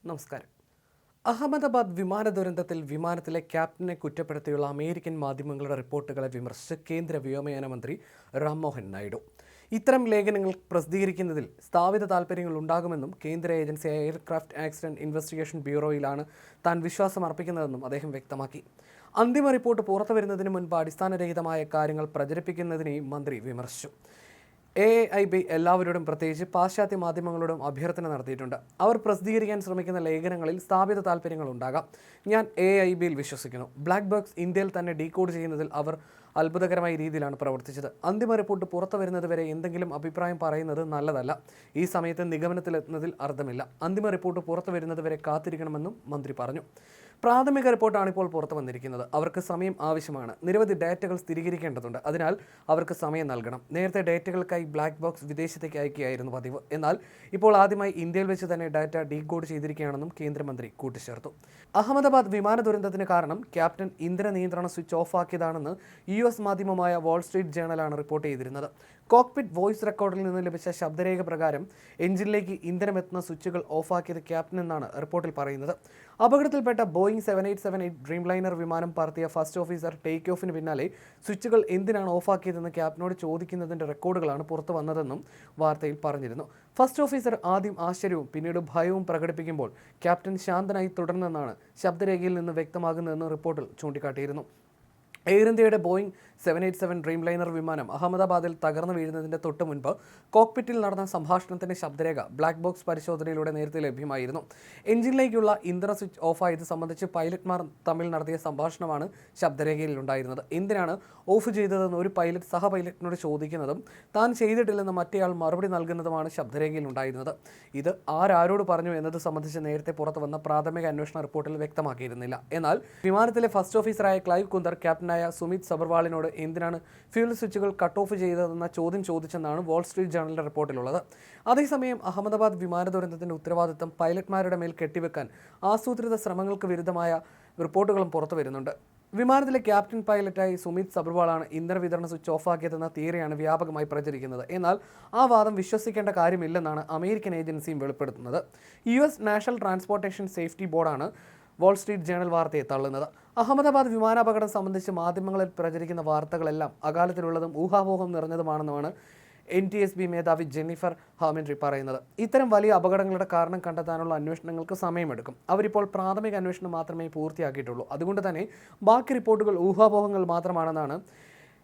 നമസ്കാരം. അഹമ്മദാബാദ് വിമാന ദുരന്തത്തിൽ വിമാനത്തിലെ ക്യാപ്റ്റനെ കുറ്റപ്പെടുത്തിയുള്ള അമേരിക്കൻ മാധ്യമങ്ങളുടെ റിപ്പോർട്ടുകളെ വിമർശിച്ച് കേന്ദ്ര വ്യോമയാന മന്ത്രി രാംമോഹൻ നായിഡു. ഇത്തരം ലേഖനങ്ങൾ പ്രസിദ്ധീകരിക്കുന്നതിൽ സ്ഥാപിത താൽപ്പര്യങ്ങൾ ഉണ്ടാകുമെന്നും കേന്ദ്ര ഏജൻസിയായ എയർക്രാഫ്റ്റ് ആക്സിഡന്റ് ഇൻവെസ്റ്റിഗേഷൻ ബ്യൂറോയിലാണ് താൻ വിശ്വാസം അർപ്പിക്കുന്നതെന്നും അദ്ദേഹം വ്യക്തമാക്കി. അന്തിമ റിപ്പോർട്ട് പുറത്തുവരുന്നതിന് മുൻപ് അടിസ്ഥാനരഹിതമായ കാര്യങ്ങൾ പ്രചരിപ്പിക്കുന്നതിനെയും മന്ത്രി വിമർശിച്ചു. AIB എല്ലാവരോടും, പ്രത്യേകിച്ച് പാശ്ചാത്യ മാധ്യമങ്ങളോടും അഭ്യർത്ഥന നടത്തിയിട്ടുണ്ട്. അവർ പ്രസിദ്ധീകരിക്കാൻ ശ്രമിക്കുന്ന ലേഖനങ്ങളിൽ സ്ഥാപിത താൽപ്പര്യങ്ങൾ ഉണ്ടാകാം. ഞാൻ AIBയിൽ വിശ്വസിക്കുന്നു. ബ്ലാക്ക് ബോക്സ് ഇന്ത്യയിൽ തന്നെ ഡീകോഡ് ചെയ്യുന്നതിൽ അവർ അത്ഭുതകരമായ രീതിയിലാണ് പ്രവർത്തിച്ചത്. അന്തിമ റിപ്പോർട്ട് പുറത്തു വരുന്നതുവരെ എന്തെങ്കിലും അഭിപ്രായം പറയുന്നത് നല്ലതല്ല. ഈ സമയത്ത് നിഗമനത്തിലെത്തുന്നതിൽ അർത്ഥമില്ല. അന്തിമ റിപ്പോർട്ട് പുറത്തു വരുന്നതുവരെ കാത്തിരിക്കണമെന്നും മന്ത്രി പറഞ്ഞു. പ്രാഥമിക റിപ്പോർട്ടാണ് ഇപ്പോൾ പുറത്തു വന്നിരിക്കുന്നത്. അവർക്ക് സമയം ആവശ്യമാണ്. നിരവധി ഡേറ്റകൾ സ്ഥിരീകരിക്കേണ്ടതുണ്ട്. അതിനാൽ അവർക്ക് സമയം നൽകണം. നേരത്തെ ഡേറ്റകൾക്കായി ബ്ലാക്ക് ബോക്സ് വിദേശത്തേക്ക് അയക്കുകയായിരുന്നു പതിവ്. എന്നാൽ ഇപ്പോൾ ആദ്യമായി ഇന്ത്യയിൽ വെച്ച് തന്നെ ഡാറ്റ ഡീകോഡ് ചെയ്തിരിക്കുകയാണെന്നും കേന്ദ്രമന്ത്രി കൂട്ടിച്ചേർത്തു. അഹമ്മദാബാദ് വിമാന ദുരന്തത്തിന് കാരണം ക്യാപ്റ്റൻ ഇന്ധന നിയന്ത്രണ സ്വിച്ച് ഓഫ് ആക്കിയതാണെന്ന് US മാധ്യമമായ വാൾ സ്ട്രീറ്റ് ജേണലാണ് റിപ്പോർട്ട് ചെയ്തിരുന്നത്. കോക്പിറ്റ് വോയിസ് റെക്കോർഡിൽ നിന്ന് ലഭിച്ച ശബ്ദരേഖ പ്രകാരം എഞ്ചിനിലേക്ക് ഇന്ധനമെത്തുന്ന സ്വിച്ചുകൾ ഓഫാക്കിയത് ക്യാപ്റ്റൻ എന്നാണ് റിപ്പോർട്ടിൽ പറയുന്നത്. അപകടത്തിൽപ്പെട്ട ബോയിങ് 787-8 ഡ്രീംലൈനർ വിമാനം പറത്തിയ ഫസ്റ്റ് ഓഫീസർ ടേക്ക് ഓഫിന് പിന്നാലെ സ്വിച്ചുകൾ എന്തിനാണ് ഓഫാക്കിയതെന്ന് ക്യാപ്റ്റനോട് ചോദിക്കുന്നതിൻ്റെ റെക്കോർഡുകളാണ് പുറത്തു വന്നതെന്നും വാർത്തയിൽ പറഞ്ഞിരുന്നു. ഫസ്റ്റ് ഓഫീസർ ആദ്യം ആശ്ചര്യവും പിന്നീട് ഭയവും പ്രകടിപ്പിക്കുമ്പോൾ ക്യാപ്റ്റൻ ശാന്തനായി തുടർന്നെന്നാണ് ശബ്ദരേഖയിൽ നിന്ന് വ്യക്തമാകുന്നതെന്ന് റിപ്പോർട്ടിൽ ചൂണ്ടിക്കാട്ടിയിരുന്നു. എയർ ഇന്ത്യയുടെ ബോയിങ് 787 ഡ്രീംലൈനർ വിമാനം അഹമ്മദാബാദിൽ തകർന്നു വീഴുന്നതിൻ്റെ തൊട്ട് മുൻപ് കോക്പിറ്റിൽ നടന്ന സംഭാഷണത്തിൻ്റെ ശബ്ദരേഖ ബ്ലാക്ക് ബോക്സ് പരിശോധനയിലൂടെ നേരത്തെ ലഭ്യമായിരുന്നു. എഞ്ചിനിലേക്കുള്ള ഇന്ധന സ്വിച്ച് ഓഫായത് സംബന്ധിച്ച് പൈലറ്റ്മാർ തമ്മിൽ നടത്തിയ സംഭാഷണമാണ് ശബ്ദരേഖയിൽ ഉണ്ടായിരുന്നത്. എന്തിനാണ് ഓഫ് ചെയ്തതെന്ന് ഒരു പൈലറ്റ് സഹ പൈലറ്റിനോട് ചോദിക്കുന്നതും താൻ ചെയ്തിട്ടില്ലെന്ന് മറ്റേയാൾ മറുപടി നൽകുന്നതുമാണ് ശബ്ദരേഖയിൽ ഉണ്ടായിരുന്നത്. ഇത് ആരോട് പറഞ്ഞു എന്നത് സംബന്ധിച്ച് നേരത്തെ പുറത്തു വന്ന പ്രാഥമിക അന്വേഷണ റിപ്പോർട്ടിൽ വ്യക്തമാക്കിയിരുന്നില്ല. എന്നാൽ വിമാനത്തിലെ ഫസ്റ്റ് ഓഫീസറായ ക്ലൈവ് കുന്ദർ ക്യാപ്റ്റനായ സുമിത് സബർവാളിനോട് എന്തിനാണ് ഫ്യൂൽ സ്വിച്ചുകൾ കട്ട് ഓഫ് ചെയ്തതെന്ന ചോദ്യം ചോദിച്ചെന്നാണ് വാൾ സ്ട്രീറ്റ് ജേണലിന്റെ റിപ്പോർട്ടിലുള്ളത്. അതേസമയം അഹമ്മദാബാദ് വിമാന ദുരന്തത്തിന്റെ ഉത്തരവാദിത്തം പൈലറ്റ്മാരുടെ മേൽ കെട്ടിവെക്കാൻ ആസൂത്രിത ശ്രമങ്ങൾക്ക് വിരുദ്ധമായ റിപ്പോർട്ടുകളും പുറത്തു വരുന്നുണ്ട്. വിമാനത്തിലെ ക്യാപ്റ്റൻ പൈലറ്റായി സുമിത് സബർവാളാണ് ഇന്ധന വിതരണ സ്വിച്ച് ഓഫാക്കിയതെന്ന തിയറിയാണ് വ്യാപകമായി പ്രചരിക്കുന്നത്. എന്നാൽ ആ വാദം വിശ്വസിക്കേണ്ട കാര്യമില്ലെന്നാണ് അമേരിക്കൻ ഏജൻസിയും വെളിപ്പെടുത്തുന്നത്. US നാഷണൽ ട്രാൻസ്പോർട്ടേഷൻ സേഫ്റ്റി ബോർഡാണ് വാൾ സ്ട്രീറ്റ് ജേണൽ വാർത്തയെ തള്ളുന്നത്. അഹമ്മദാബാദ് വിമാനാപകടം സംബന്ധിച്ച് മാധ്യമങ്ങളിൽ പ്രചരിക്കുന്ന വാർത്തകളെല്ലാം അകാലത്തിലുള്ളതും ഊഹാപോഹം നിറഞ്ഞതുമാണെന്നാണ് NTSB മേധാവി ജെന്നിഫർ ഹാമിൻറി പറയുന്നത്. ഇത്തരം വലിയ അപകടങ്ങളുടെ കാരണം കണ്ടെത്താനുള്ള അന്വേഷണങ്ങൾക്ക് സമയമെടുക്കും. അവരിപ്പോൾ പ്രാഥമിക അന്വേഷണം മാത്രമേ പൂർത്തിയാക്കിയിട്ടുള്ളൂ. അതുകൊണ്ട് തന്നെ ബാക്കി റിപ്പോർട്ടുകൾ ഊഹാപോഹങ്ങൾ മാത്രമാണെന്നാണ്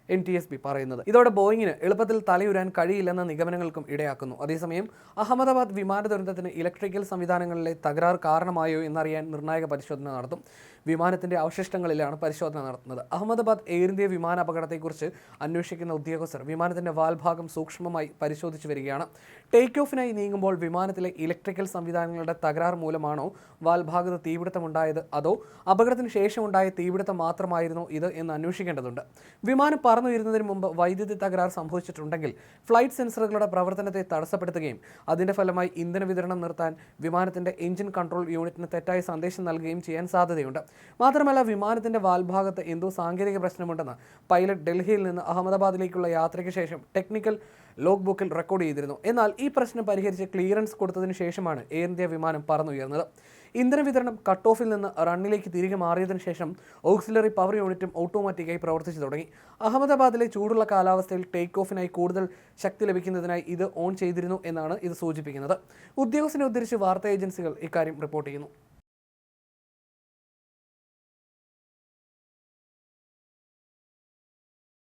NTSB പറയുന്നത്. ഇതോടെ ബോയിങ്ങിന് എളുപ്പത്തിൽ തലയുരാൻ കഴിയില്ലെന്ന നിഗമനങ്ങൾക്കും ഇടയാക്കുന്നു. അതേസമയം അഹമ്മദാബാദ് വിമാന ദുരന്തത്തിന് ഇലക്ട്രിക്കൽ സംവിധാനങ്ങളിലെ തകരാർ കാരണമായോ എന്നറിയാൻ നിർണായക പരിശോധന നടത്തും. വിമാനത്തിന്റെ അവശിഷ്ടങ്ങളിലാണ് പരിശോധന നടത്തുന്നത്. അഹമ്മദാബാദ് എയർ ഇന്ത്യ വിമാന അപകടത്തെക്കുറിച്ച് അന്വേഷിക്കുന്ന ഉദ്യോഗസ്ഥർ വിമാനത്തിന്റെ വാൽഭാഗം സൂക്ഷ്മമായി പരിശോധിച്ചു വരികയാണ്. ടേക്ക് ഓഫിനായി നീങ്ങുമ്പോൾ വിമാനത്തിലെ ഇലക്ട്രിക്കൽ സംവിധാനങ്ങളുടെ തകരാർ മൂലമാണോ വാൽഭാഗത്ത് തീപിടുത്തമുണ്ടായത്, അതോ അപകടത്തിന് ശേഷമുണ്ടായ തീപിടുത്തം മാത്രമായിരുന്നോ ഇത് എന്ന് അന്വേഷിക്കേണ്ടതുണ്ട്. വിമാനം പറന്നു വരുന്നതിന് മുമ്പ് വൈദ്യുതി തകരാർ സംഭവിച്ചിട്ടുണ്ടെങ്കിൽ ഫ്ലൈറ്റ് സെൻസറുകളുടെ പ്രവർത്തനത്തെ തടസ്സപ്പെടുത്തുകയും അതിന്റെ ഫലമായി ഇന്ധന വിതരണം നിർത്താൻ വിമാനത്തിന്റെ എഞ്ചിൻ കൺട്രോൾ യൂണിറ്റിന് തെറ്റായ സന്ദേശം നൽകുകയും ചെയ്യാൻ സാധ്യതയുണ്ട്. മാത്രമല്ല, വിമാനത്തിന്റെ വാൽഭാഗത്ത് എന്തോ സാങ്കേതിക പ്രശ്നമുണ്ടെന്ന് പൈലറ്റ് ഡൽഹിയിൽ നിന്ന് അഹമ്മദാബാദിലേക്കുള്ള യാത്രയ്ക്ക് ശേഷം ടെക്നിക്കൽ ലോഗ് ബുക്കിൽ റെക്കോർഡ് ചെയ്തിരുന്നു. എന്നാൽ ഈ പ്രശ്നം പരിഹരിച്ച് ക്ലിയറൻസ് കൊടുത്തതിന് ശേഷമാണ് എയർ ഇന്ത്യ വിമാനം പറന്നുയർന്നത്. ഇന്ധന വിതരണം കട്ട് ഓഫിൽ നിന്ന് റണ്ണിലേക്ക് തിരികെ മാറിയതിനു ശേഷം ഓക്സിലറി പവർ യൂണിറ്റും ഓട്ടോമാറ്റിക്കായി പ്രവർത്തിച്ചു തുടങ്ങി. അഹമ്മദാബാദിലെ ചൂടുള്ള കാലാവസ്ഥയിൽ ടേക്ക് ഓഫിനായി കൂടുതൽ ശക്തി ലഭിക്കുന്നതിനായി ഇത് ഓൺ ചെയ്തിരുന്നു എന്നാണ് ഇത് സൂചിപ്പിക്കുന്നത്. ഉദ്യോഗസ്ഥനെ ഉദ്ധരിച്ച് വാർത്താ ഏജൻസികൾ ഇക്കാര്യം റിപ്പോർട്ട് ചെയ്യുന്നു.